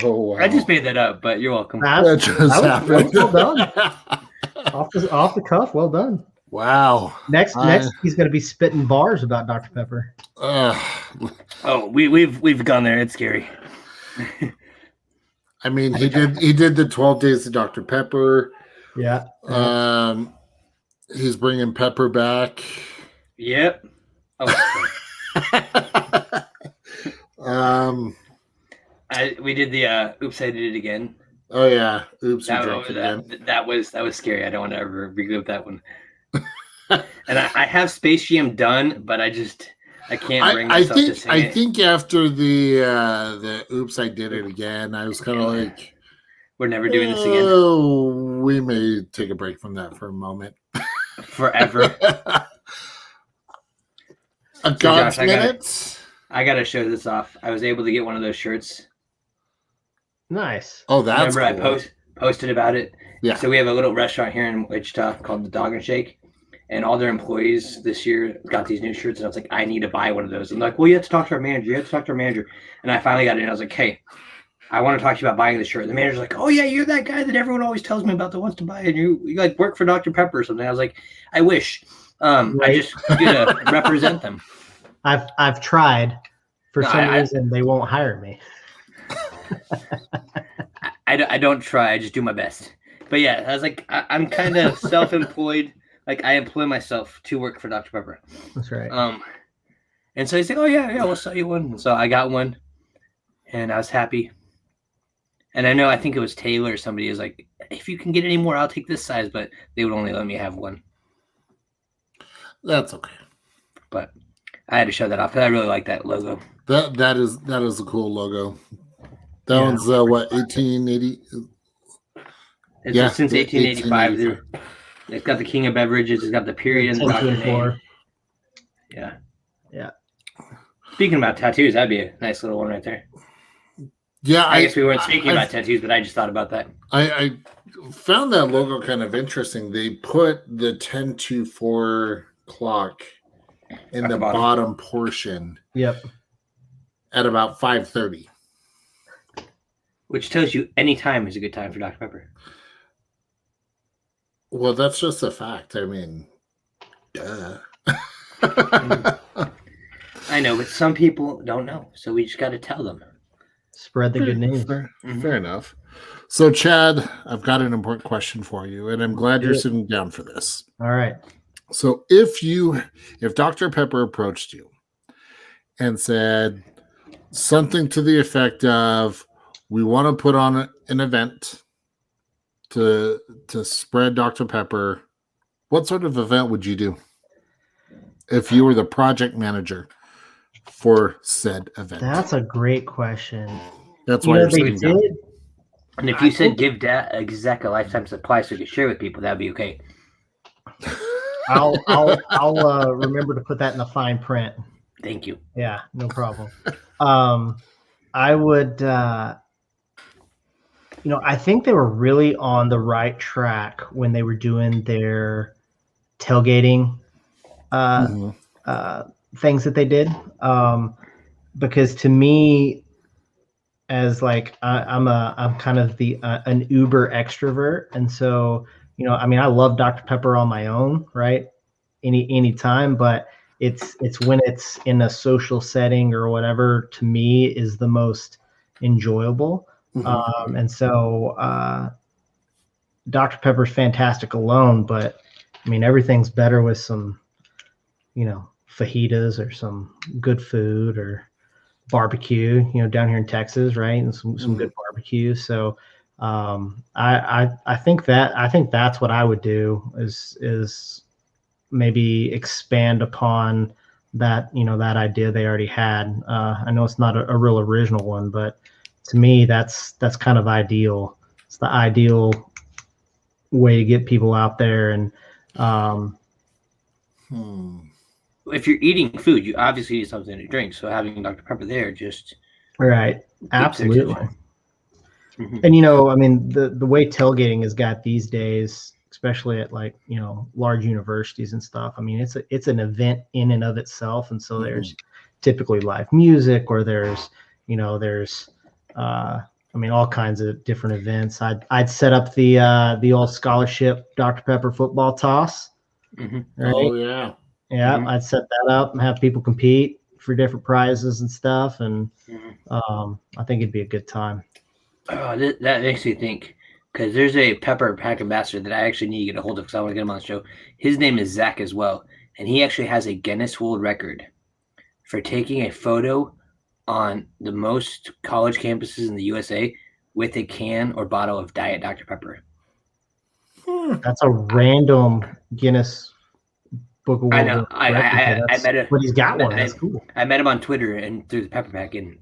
Oh, wow. I just made that up, but you're welcome. That just happened. Well done. off the cuff, well done. Wow. Next, he's going to be spitting bars about Dr. Pepper. We've gone there. It's scary. I mean, he did the 12 days of Dr. Pepper. Yeah. He's bringing Pepper back. Yep. Oh, we did the oops, I did it again. Oh yeah, oops, again. That was scary. I don't want to ever relive that one. And I have Space Jam done, but I can't bring myself to say it. I think after the oops, I did it again, I was kind of like, we're never doing this again. Oh, we may take a break from that for a moment. Forever. God's minutes. I gotta show this off. I was able to get one of those shirts. Nice. Oh, that's remember cool. I posted about it. Yeah. So we have a little restaurant here in Wichita called the Dog and Shake, and all their employees this year got these new shirts, and I was like, I need to buy one of those. I'm like, well, you have to talk to our manager. You have to talk to our manager. And I finally got it, and I was like, hey, I want to talk to you about buying the shirt. The manager's like, oh yeah, you're that guy that everyone always tells me about that wants to buy it. You like work for Dr. Pepper or something. I was like, I wish. I just get to represent them. I've tried. For some reason, they won't hire me. I don't try. I just do my best. But yeah, I was like, I'm kind of self-employed. Like I employ myself to work for Dr. Pepper. That's right. And so he's like, oh yeah, we'll sell you one. And so I got one, and I was happy. And I think it was Taylor or somebody was like, if you can get any more, I'll take this size, but they would only let me have one. That's okay. But I had to show that off because I really like that logo. That is a cool logo. That one's what, 1880? It's since 1885. It's got the king of beverages. It's got the period and the Dr. name. Yeah. Yeah. Speaking about tattoos, that'd be a nice little one right there. Yeah, I guess we weren't speaking about tattoos, but I just thought about that. I found that logo kind of interesting. They put the 10-4 clock in the bottom portion. Yep. At about 5:30. Which tells you any time is a good time for Dr. Pepper. Well, that's just a fact. I mean, duh. I know, but some people don't know, so we just got to tell them. Spread the good news. Fair enough. So, Chad, I've got an important question for you, and I'm glad you're sitting down for this. All right. So, if Dr. Pepper approached you and said something to the effect of, we want to put on an event to spread Dr. Pepper, what sort of event would you do if you were the project manager for said event? That's a great question. That's why you're sitting down. And if you said give exec a lifetime supply so you could share with people, that'd be okay. I'll remember to put that in the fine print. Thank you. Yeah, no problem. I would, I think they were really on the right track when they were doing their tailgating things that they did. Because to me, as like I'm kind of an uber extrovert, and so I love Dr. Pepper on my own, right? Any time, but it's when it's in a social setting or whatever, to me, is the most enjoyable. And so Dr. Pepper's fantastic alone, but everything's better with some fajitas or some good food or barbecue, down here in Texas, right? And some good barbecue. So I think that's what I would do is maybe expand upon that, that idea they already had. I know it's not a real original one, but to me, that's kind of ideal. It's the ideal way to get people out there. And if you're eating food, you obviously need something to drink. So having Dr. Pepper there just right, absolutely. And the way tailgating has got these days, especially at large universities and stuff. It's an event in and of itself, and so there's typically live music, or there's all kinds of different events. I'd set up the old scholarship Dr. Pepper football toss. Right? Oh yeah. Yeah, I'd set that up and have people compete for different prizes and stuff, and I think it'd be a good time. Oh, that makes me think, because there's a Pepper Pack ambassador that I actually need to get a hold of because I want to get him on the show. His name is Zach as well, and he actually has a Guinness World Record for taking a photo on the most college campuses in the USA with a can or bottle of Diet Dr. Pepper. That's a random Guinness Book of World Records. I met him, but he's got one. That's cool. I met him on Twitter and through the Pepper Pack, and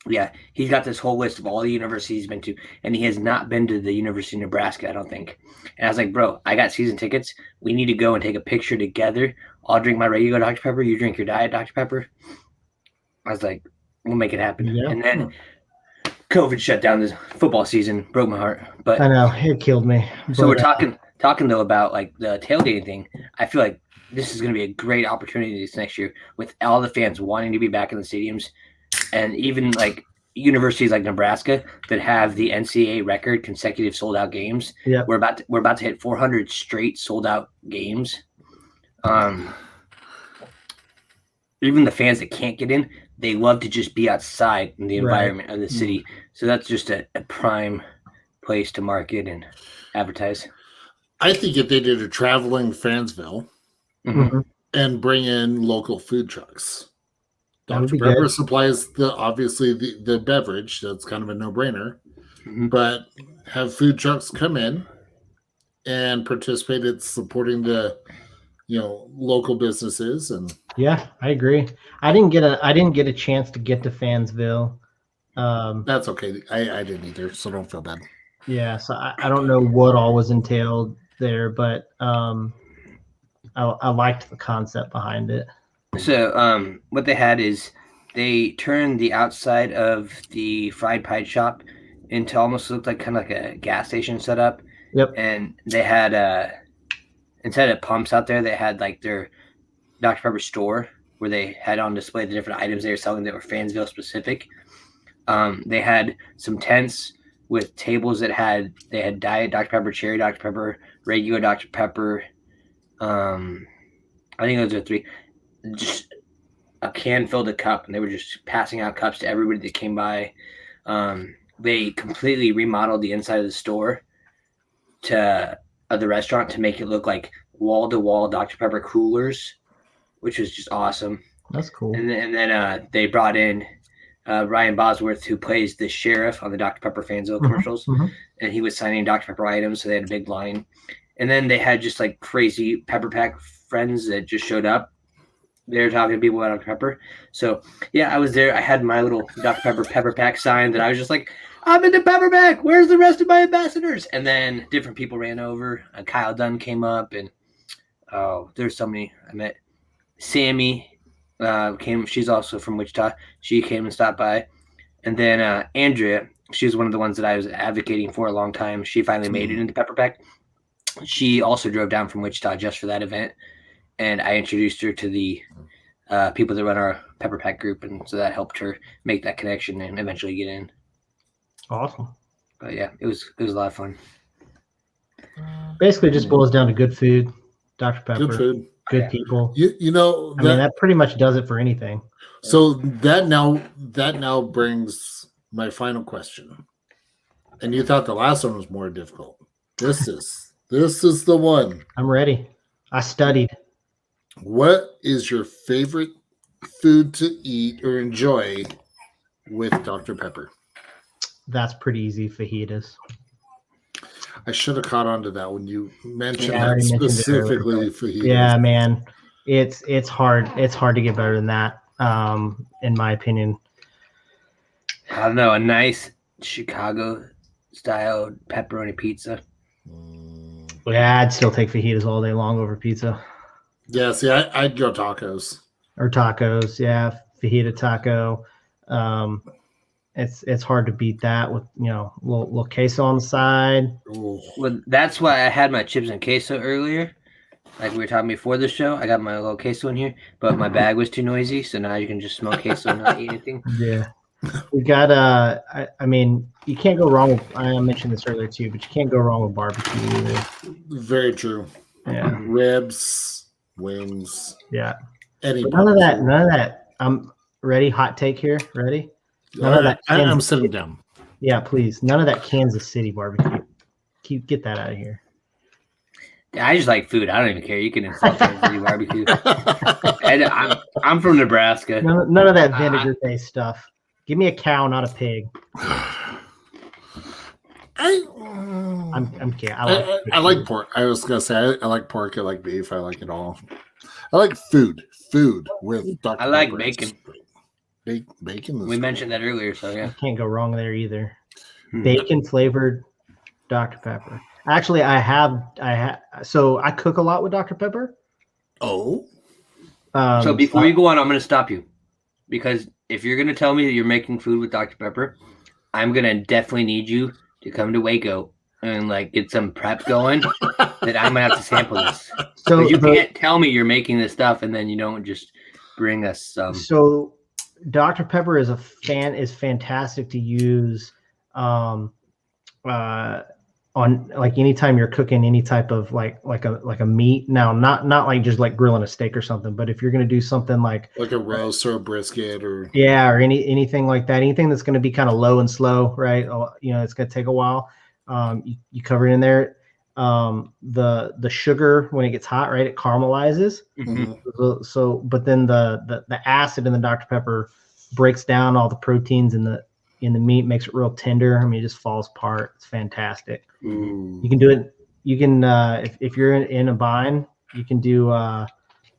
yeah, he's got this whole list of all the universities he's been to, and he has not been to the University of Nebraska, I don't think. And I was like, bro, I got season tickets. We need to go and take a picture together. I'll drink my regular Dr. Pepper. You drink your Diet Dr. Pepper. I was like, we'll make it happen. Yeah. And then COVID shut down this football season, broke my heart. But I know it killed me. so we're But, talking though about like the tailgating thing. I feel like this is going to be a great opportunity this next year with all the fans wanting to be back in the stadiums, and even like universities like Nebraska that have the NCAA record consecutive sold out games. Yep. We're about to hit 400 straight sold out games. Even the fans that can't get in, they love to just be outside in the environment of the city. So that's just a prime place to market and advertise. I think if they did a traveling Fansville and bring in local food trucks, That would Dr. be Pepper good. supplies obviously the beverage. That's kind of a no-brainer. But have food trucks come in and participate in supporting the local businesses. And Yeah, I agree. I didn't get a chance to get to Fansville. that's okay. I didn't either, so don't feel bad. Yeah, so I don't know what all was entailed there, but I liked the concept behind it. So what they had is they turned the outside of the fried pie shop into almost looked like kind of like a gas station setup. Yep. And they had instead of pumps out there, they had like their Dr. Pepper store where they had on display the different items they were selling that were Fansville specific. They had some tents with tables that had diet Dr. Pepper, cherry Dr. Pepper, regular Dr. Pepper. I think those are three. Just a can filled a cup, and they were just passing out cups to everybody that came by. They completely remodeled the inside of the store of the restaurant to make it look like wall-to-wall Dr. Pepper coolers, which was just awesome. That's cool. And then they brought in Ryan Bosworth, who plays the sheriff on the Dr. Pepper Fansville commercials, and he was signing Dr. Pepper items, so they had a big line. And then they had just like crazy Pepper Pack friends that just showed up. They were talking to people about Dr. Pepper. So yeah, I was there. I had my little Dr. Pepper Pack sign that I was just like, I'm into Pepper Pack. Where's the rest of my ambassadors? And then different people ran over. Kyle Dunn came up, and there's so many. I met Sammy came. She's also from Wichita. She came and stopped by. And then Andrea, she was one of the ones that I was advocating for a long time. She finally made it into Pepper Pack. She also drove down from Wichita just for that event. And I introduced her to the people that run our Pepper Pack group. And so that helped her make that connection and eventually get in. Awesome. But yeah, it was a lot of fun. Basically, just boils down to good food, Dr. Pepper, Good food. good people. You know, I mean, that pretty much does it for anything. so that now brings my final question. And you thought the last one was more difficult. This is the one. I'm ready. I studied. What is your favorite food to eat or enjoy with Dr. Pepper? That's pretty easy. Fajitas. I should have caught on to that when you mentioned I that already mentioned it specifically earlier. fajitas. Yeah, man. It's hard. It's hard to get better than that, in my opinion. I don't know, a nice Chicago style pepperoni pizza. Yeah, I'd still take fajitas all day long over pizza Yeah, see, I'd go tacos. or tacos. Yeah, fajita taco. It's hard to beat that with little queso on the side. Ooh. Well, that's why I had my chips and queso earlier. Like we were talking before the show, I got my little queso in here, but my bag was too noisy, so now you can just smell queso and not eat anything. Yeah. We got I mean, you can't go wrong with, I mentioned this earlier too, but you can't go wrong with barbecue either. Very true. Yeah. Ribs, wings, Yeah. any But none of that. I'm ready. Hot take here. Ready? None of that. I'm sitting down. Yeah, please. None of that Kansas City barbecue. Get that out of here. Yeah, I just like food. I don't even care. You can insult Kansas City barbecue. And I'm from Nebraska. None of that vinegar-based stuff. Give me a cow, not a pig. I'm kidding. I like pork. I was gonna say I like pork. I like beef. I like it all. I like food. Food with Dr. I like Pepper. bacon. Bacon. We mentioned that earlier, so yeah. Can't go wrong there either. Bacon flavored Dr. Pepper. Actually, so I cook a lot with Dr. Pepper. Oh. So before you go on, I'm going to stop you, because if you're going to tell me that you're making food with Dr. Pepper, I'm gonna definitely need you to come to Waco and like get some prep going. That I'm gonna have to sample this. So You can't tell me you're making this stuff and then you don't just bring us some. So Dr. Pepper is fantastic to use on like anytime you're cooking any type of like a meat. Now not like just like grilling a steak or something, but if you're gonna do something like a roast or a brisket or or anything like that, anything that's gonna be kind of low and slow, right? It's gonna take a while. You cover it in there. The sugar, when it gets hot, right, it caramelizes. Mm-hmm. So but then the acid in the Dr. Pepper breaks down all the proteins in the meat, makes it real tender. I mean, it just falls apart. It's fantastic. You can do it. You can if you're in a bind, you can do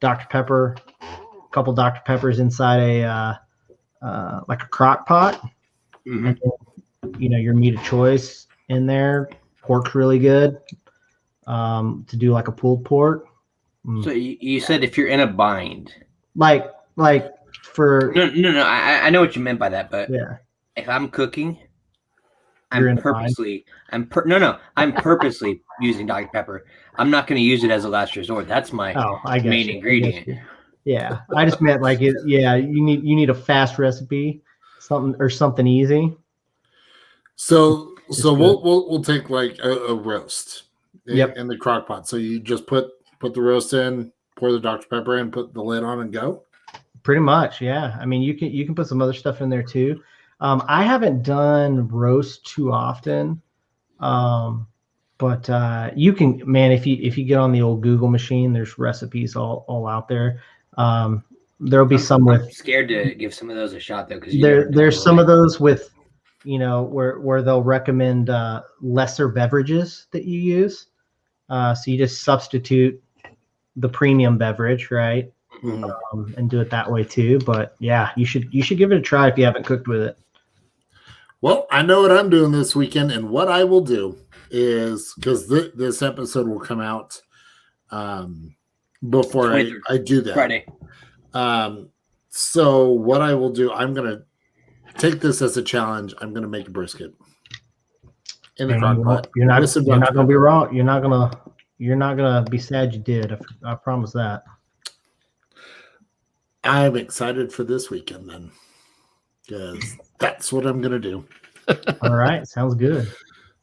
Dr. Pepper, a couple Dr. Peppers inside a like a crock pot. And then, your meat of choice in there. Pork's really good. To do like a pulled pork. So you said if you're in a bind, like for no, I know what you meant by that, but yeah, if I'm cooking, You're in I'm a purposely I'm purposely using Dr. Pepper. I'm not going to use it as a last resort. That's my main ingredient. Yeah, I just meant like it. Yeah, you need a fast recipe, something easy. So we'll take like a roast. Yep. In the crock pot. So you just put the roast in, pour the Dr. Pepper in, put the lid on, and go. Pretty much, yeah. I mean, you can put some other stuff in there too. I haven't done roast too often, but you can, man. If you get on the old Google machine, there's recipes all out there. There'll be some with. I'm scared to give some of those a shot though, because there's some of those with, where they'll recommend lesser beverages that you use. So you just substitute the premium beverage, right? And do it that way too. But yeah, you should give it a try if you haven't cooked with it. Well, I know what I'm doing this weekend, and what I will do is, because this episode will come out before I do that. Friday. So what I will do, I'm gonna take this as a challenge. I'm gonna make a brisket. In the crock pot. You're not gonna be wrong. You're not gonna be sad you did. I promise that. I'm excited for this weekend then, because that's what I'm gonna do. All right, sounds good.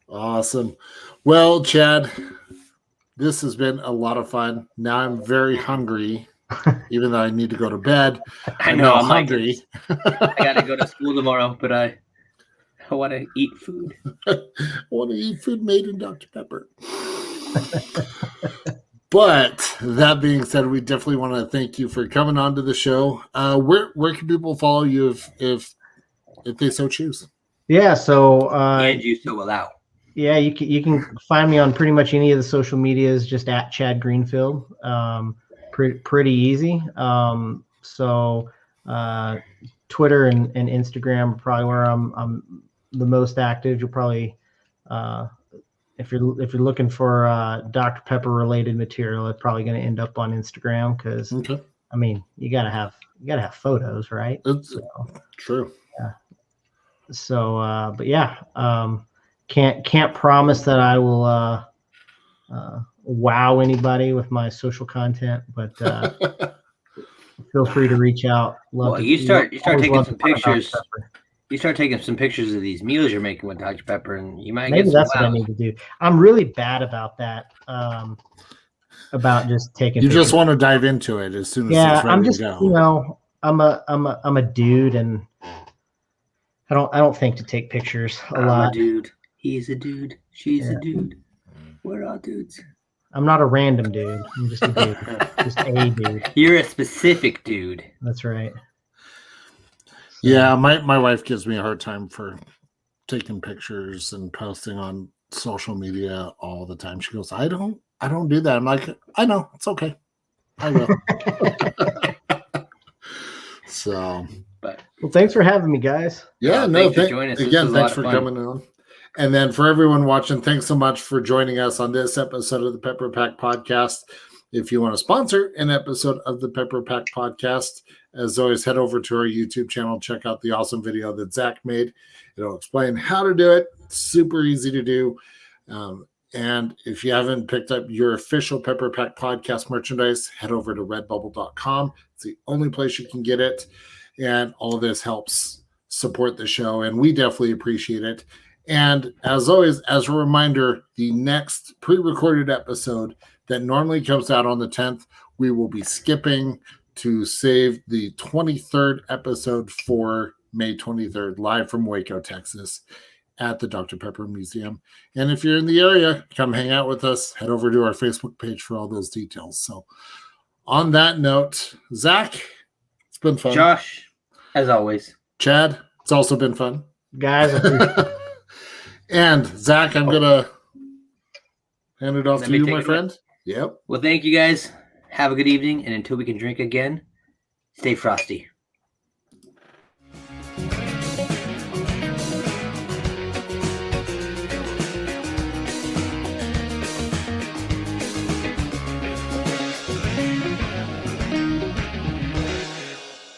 Awesome. Well, Chad, this has been a lot of fun. Now I'm very hungry, even though I need to go to bed. I know I'm hungry. I gotta go to school tomorrow, but I want to eat food. I want to eat food made in Dr. Pepper. But that being said, we definitely want to thank you for coming on to the show. Where can people follow you if they so choose? Yeah, so and you so allow. Yeah, you can find me on pretty much any of the social medias, just at Chad Greenfield. Pretty easy. So Twitter and Instagram are probably where I'm the most active. You'll probably if you're looking for Dr. Pepper related material, it's probably going to end up on Instagram because I mean you gotta have photos, right? True. Yeah. So, but yeah, can't promise that I will wow anybody with my social content, but feel free to reach out. You start taking some pictures. You start taking some pictures of these meals you're making with Dr. Pepper, and you might maybe that's what I need to do. I'm really bad about that. About just taking. You just want to dive into it as soon as it's ready I'm just to go. I'm a dude, and I don't think to take pictures a lot. I'm a dude. He's a dude. She's a dude. We're all dudes. I'm not a random dude. I'm just a dude. Just a dude. You're a specific dude. That's right. Yeah, my wife gives me a hard time for taking pictures and posting on social media all the time. She goes, I don't do that. I'm like, I know, it's okay. I will. So, well, thanks for having me, guys. Yeah, thanks for joining us. Again, thanks for coming on. And then for everyone watching, thanks so much for joining us on this episode of the Pepper Pack Podcast. If you want to sponsor an episode of the Pepper Pack Podcast, as always, head over to our YouTube channel. Check out the awesome video that Zach made. It'll explain how to do it. It's super easy to do. And if you haven't picked up your official Pepper Pack Podcast merchandise, head over to redbubble.com. It's the only place you can get it. And all of this helps support the show, and we definitely appreciate it. And as always, as a reminder, the next pre-recorded episode that normally comes out on the 10th, we will be skipping to save the 23rd episode for May 23rd, live from Waco, Texas, at the Dr. Pepper Museum. And if you're in the area, come hang out with us. Head over to our Facebook page for all those details. So on that note, Zach, it's been fun. Josh, as always. Chad, it's also been fun. Guys, I appreciate And Zach, I'm going to hand it off Let to me you, take my it friend. Yep. Well, thank you guys. Have a good evening. And until we can drink again, stay frosty.